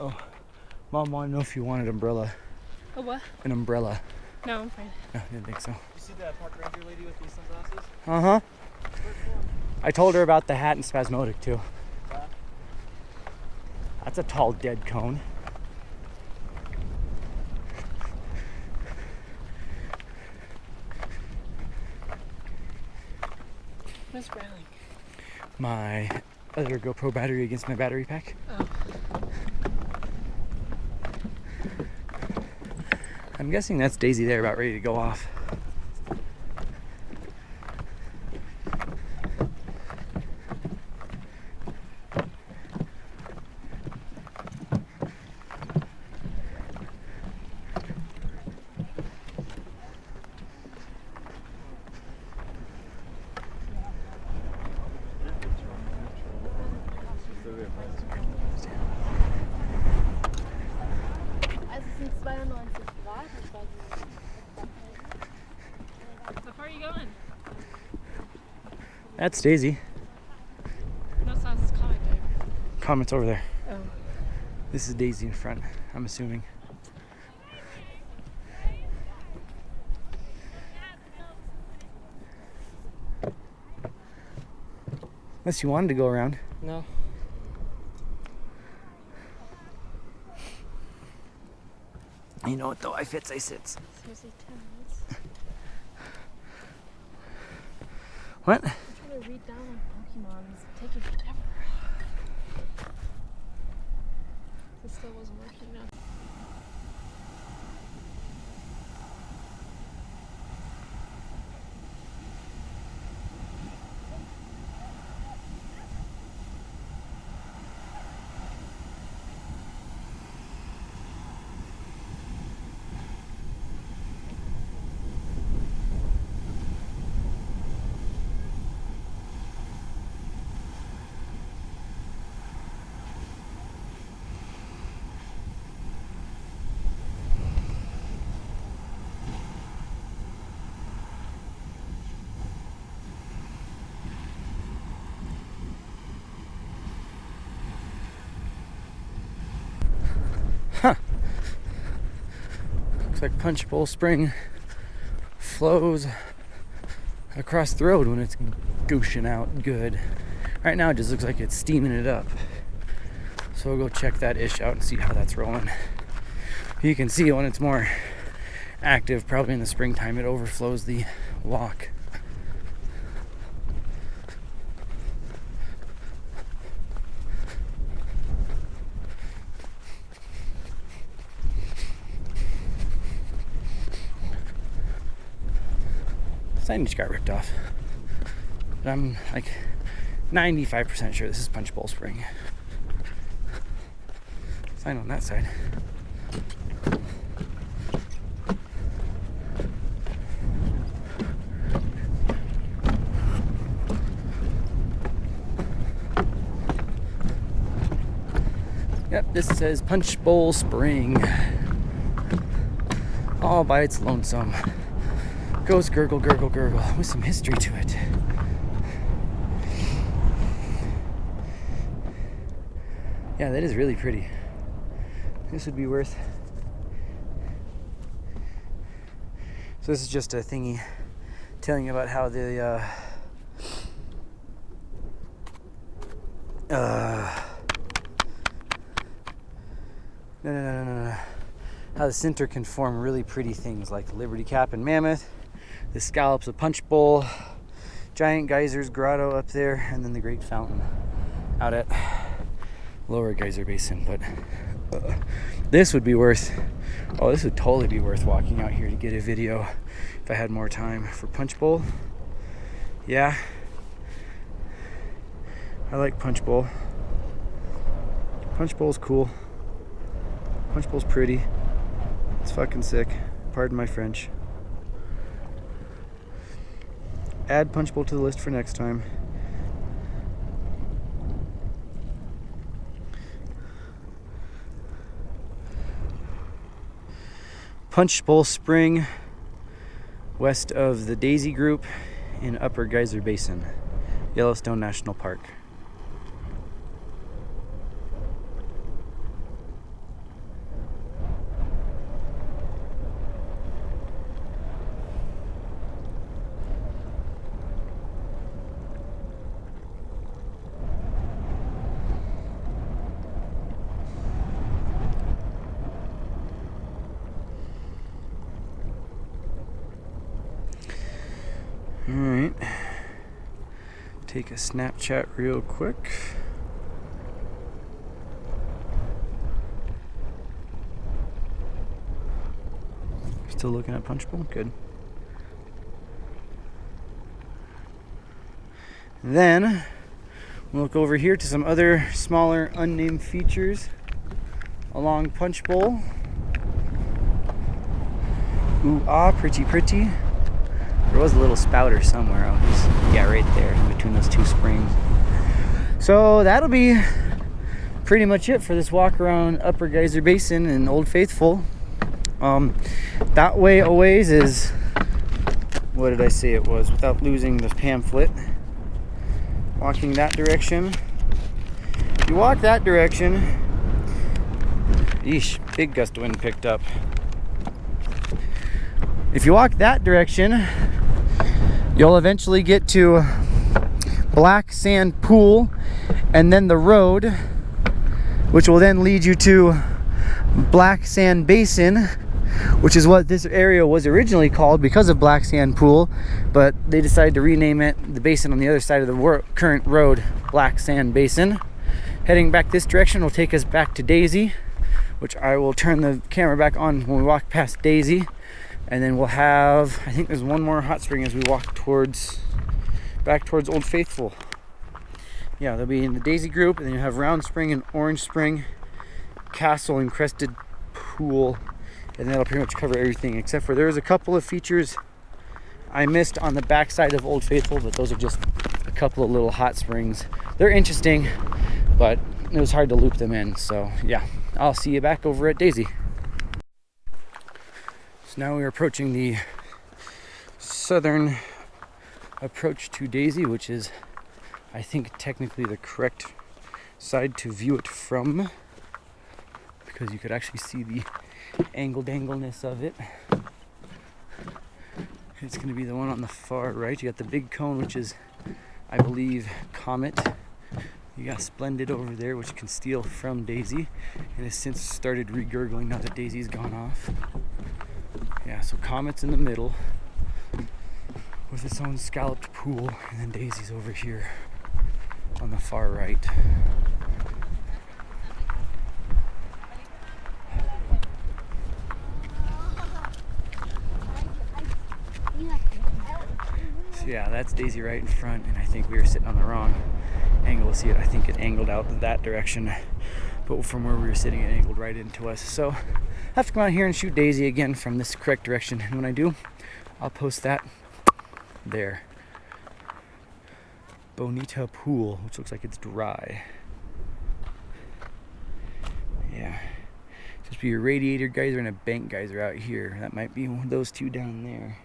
Oh, Mom wanted to know if you wanted an umbrella. A what? An umbrella. No, I'm fine. No, I didn't think so. You see that park ranger lady with these sunglasses? Uh-huh. I told her about the hat and spasmodic too. That's a tall dead cone. What's growling? My other GoPro battery against my battery pack. Oh. I'm guessing that's Daisy there about ready to go off. Also sind 92 Grad. How far are you going? That's Daisy. No, it's not. It's comic, babe. Comet's over there. Oh. This is Daisy in front, I'm assuming. Unless you wanted to go around. No. You know what though, I fits, I sits. Seriously, 10 minutes. What? I'm trying to read down on Pokemon. It's taking forever. It still wasn't working now. Huh. Looks like Punch Bowl Spring flows across the road when it's gooshing out good. Right now it just looks like it's steaming it up. So we'll go check that ish out and see how that's rolling. You can see when it's more active, probably in the springtime, it overflows the walk. Sign just got ripped off. But I'm like 95% sure this is Punch Bowl Spring. Sign on that side. Yep, this says Punch Bowl Spring. All by its lonesome. Goes gurgle, gurgle, gurgle, with some history to it. Yeah, that is really pretty. This would be worth. So this is just a thingy telling you about how the how the center can form really pretty things like Liberty Cap and Mammoth, the scallops of Punch Bowl, giant geysers, Grotto up there, and then the Great Fountain out at Lower Geyser Basin. But this would be worth, oh, this would totally be worth walking out here to get a video if I had more time for Punch Bowl. Yeah. I like Punch Bowl. Punch Bowl's cool. Punch Bowl's pretty. It's fucking sick. Pardon my French. Add Punch Bowl to the list for next time. Punch Bowl Spring, west of the Daisy Group in Upper Geyser Basin, Yellowstone National Park. Alright, take a Snapchat real quick. Still looking at Punch Bowl? Good. Then we'll look over here to some other smaller unnamed features along Punch Bowl. Ooh, ah, pretty, pretty. There was a little spouter somewhere. Yeah, right there in between those two springs. So that'll be pretty much it for this walk around Upper Geyser Basin and Old Faithful. That way a ways is, what did I say it was without losing the pamphlet? Walking that direction. You walk that direction. Yeesh, big gust of wind picked up. If you walk that direction, you'll eventually get to Black Sand Pool and then the road, which will then lead you to Black Sand Basin, which is what this area was originally called because of Black Sand Pool, but they decided to rename it, the basin on the other side of the current road, Black Sand Basin. Heading back this direction will take us back to Daisy, which I will turn the camera back on when we walk past Daisy. And then we'll have, I think there's one more hot spring as we walk back towards Old Faithful. Yeah, they'll be in the Daisy Group, and then you have Round Spring and Orange Spring, Castle and Crested Pool, and that'll pretty much cover everything, except for there's a couple of features I missed on the backside of Old Faithful, but those are just a couple of little hot springs. They're interesting, but it was hard to loop them in, so yeah. I'll see you back over at Daisy. Now we're approaching the southern approach to Daisy, which is, I think, technically the correct side to view it from, because you could actually see the angle-dangleness of it. It's going to be the one on the far right. You got the big cone, which is, I believe, Comet. You got Splendid over there, which can steal from Daisy, and has since started regurgling now that Daisy's gone off. Yeah, so Comet's in the middle with its own scalloped pool, and then Daisy's over here on the far right. So yeah, that's Daisy right in front, and I think we were sitting on the wrong angle to see it. I think it angled out that direction, but from where we were sitting, it angled right into us. So I have to come out here and shoot Daisy again from this correct direction, and when I do, I'll post that there. Bonita Pool, which looks like it's dry. Yeah, supposed to be a radiator geyser and a bank geyser out here. That might be one of those two down there.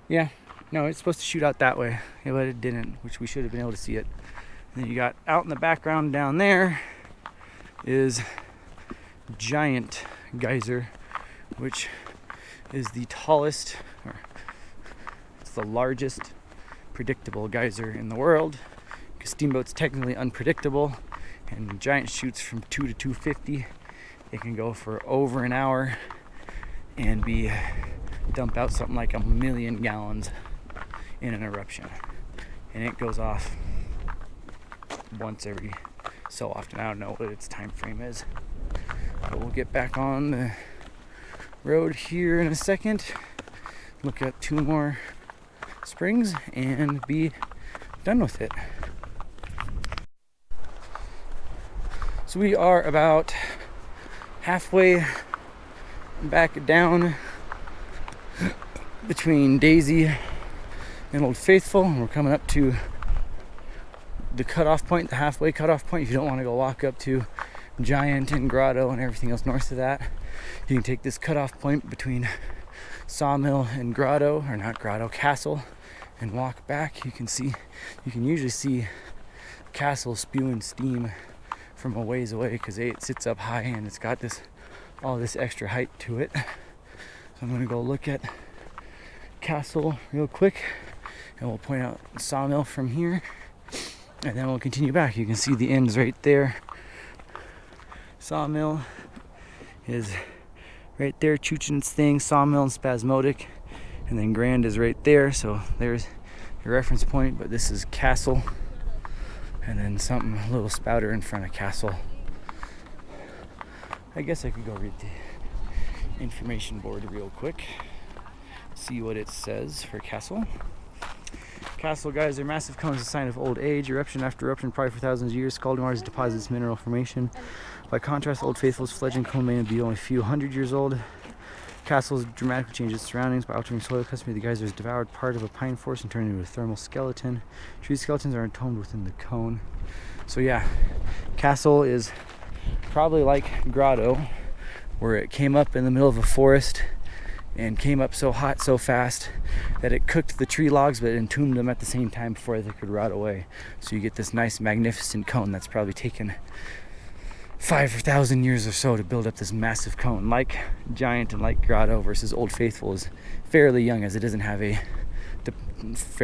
Yeah, no, it's supposed to shoot out that way, yeah, but it didn't, which we should have been able to see it. And then you got out in the background down there is Giant Geyser, which is the tallest, or it's the largest predictable geyser in the world, because Steamboat's technically unpredictable, and Giant shoots from 2 to 250. It can go for over an hour and dump out something like 1 million gallons in an eruption, and it goes off once every so often. I don't know what its time frame is, but we'll get back on the road here in a second, look at 2 more springs, and be done with it. So we are about halfway back down between Daisy and Old Faithful, and we're coming up to the cutoff point, the halfway cutoff point. If you don't want to go walk up to Giant and Grotto and everything else north of that, you can take this cutoff point between Sawmilll and Grotto, or not Grotto, Castle, and walk back. You can usually see Castle spewing steam from a ways away because it sits up high and it's got all this extra height to it. So I'm gonna go look at Castle real quick, and we'll point out Sawmilll from here, and then we'll continue back. You can see the ends right there. Sawmilll is right there, Chuchin's thing, Sawmilll and Spasmodic, and then Grand is right there. So there's your reference point, but this is Castle, and then something, a little spouter in front of Castle. I guess I could go read the information board real quick, see what it says for Castle. Castle Geyser, massive cone is a sign of old age. Eruption after eruption, probably for thousands of years. Scalding waters deposits mineral formation. By contrast, Old Faithful's fledgling cone may be only a few hundred years old. Castles dramatically change its surroundings by altering soil. Customary, the geyser is devoured part of a pine forest and turned into a thermal skeleton. Tree skeletons are entombed within the cone. So yeah, Castle is probably like Grotto, where it came up in the middle of a forest and came up so hot so fast that it cooked the tree logs but entombed them at the same time before they could rot away. So you get this nice magnificent cone that's probably taken 5,000 years or so to build up this massive cone. Like Giant and like Grotto versus Old Faithful is fairly young, as it doesn't have a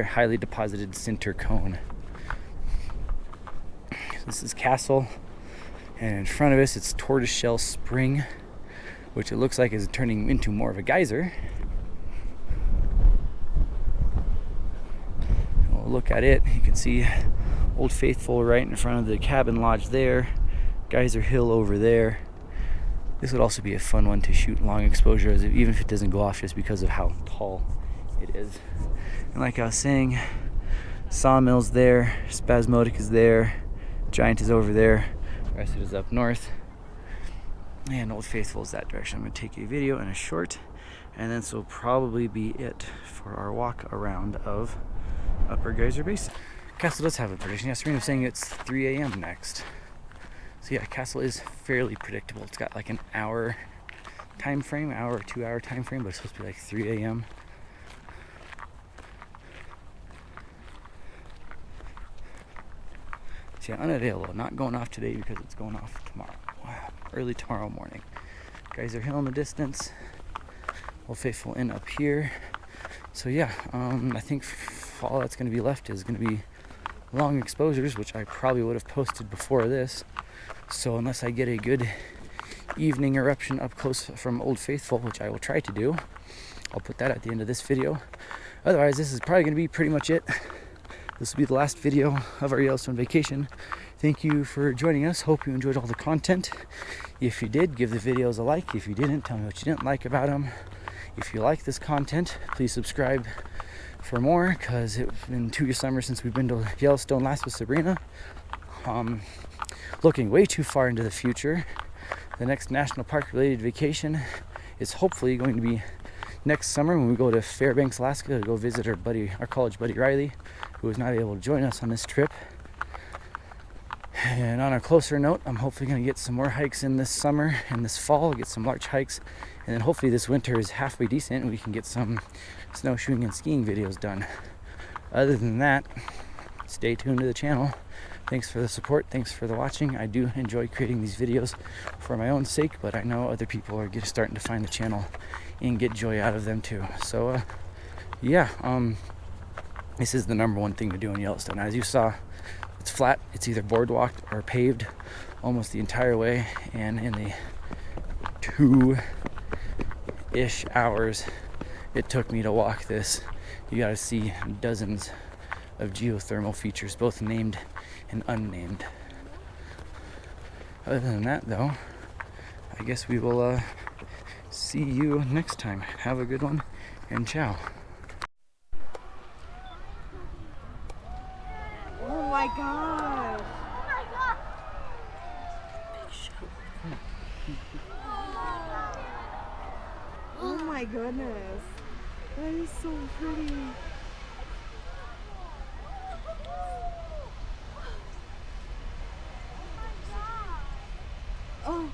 highly deposited center cone. This is Castle, and in front of us it's Tortoiseshell Spring, which it looks like is turning into more of a geyser. We'll look at it. You can see Old Faithful right in front of the cabin lodge there, Geyser Hill over there. This would also be a fun one to shoot long exposure, even if it doesn't go off, just because of how tall it is. And like I was saying, Sawmill's there, Spasmodic is there, Giant is over there, the rest of it is up north, and Old Faithful is that direction. I'm going to take a video and a short, and then this will probably be it for our walk around of Upper Geyser Basin. Castle does have a prediction. Yeah, Serena was saying it's 3 a.m. next. So yeah, Castle is fairly predictable. It's got like an hour time frame, hour or 2 hour time frame, but it's supposed to be like 3 a.m. So yeah, unavailable. Not going off today because it's going off tomorrow. Early tomorrow morning. Geyser Hill in the distance. Old Faithful Inn up here. So yeah, I think all that's going to be left is going to be long exposures, which I probably would have posted before this. So unless I get a good evening eruption up close from Old Faithful, which I will try to do, I'll put that at the end of this video. Otherwise, this is probably going to be pretty much it. This will be the last video of our Yellowstone vacation. Thank you for joining us. Hope you enjoyed all the content. If you did, give the videos a like. If you didn't, tell me what you didn't like about them. If you like this content, please subscribe for more, because it's been 2 summers since we've been to Yellowstone last with Sabrina. Looking way too far into the future. The next national park related vacation is hopefully going to be next summer when we go to Fairbanks, Alaska, to go visit our college buddy Riley, who was not able to join us on this trip. And on a closer note, I'm hopefully going to get some more hikes in this summer and this fall, get some large hikes, and then hopefully this winter is halfway decent and we can get some snowshoeing and skiing videos done. Other than that, stay tuned to the channel. Thanks for the support, thanks for the watching. I do enjoy creating these videos for my own sake, but I know other people are starting to find the channel and get joy out of them too. So yeah, this is the #1 thing to do in Yellowstone. As you saw, it's flat, it's either boardwalked or paved almost the entire way, and in the 2-ish hours it took me to walk this, you gotta see dozens of geothermal features, both named and unnamed. Other than that though, I guess we will see you next time. Have a good one, and ciao. my gosh. Oh my goodness. That is so pretty. Oh.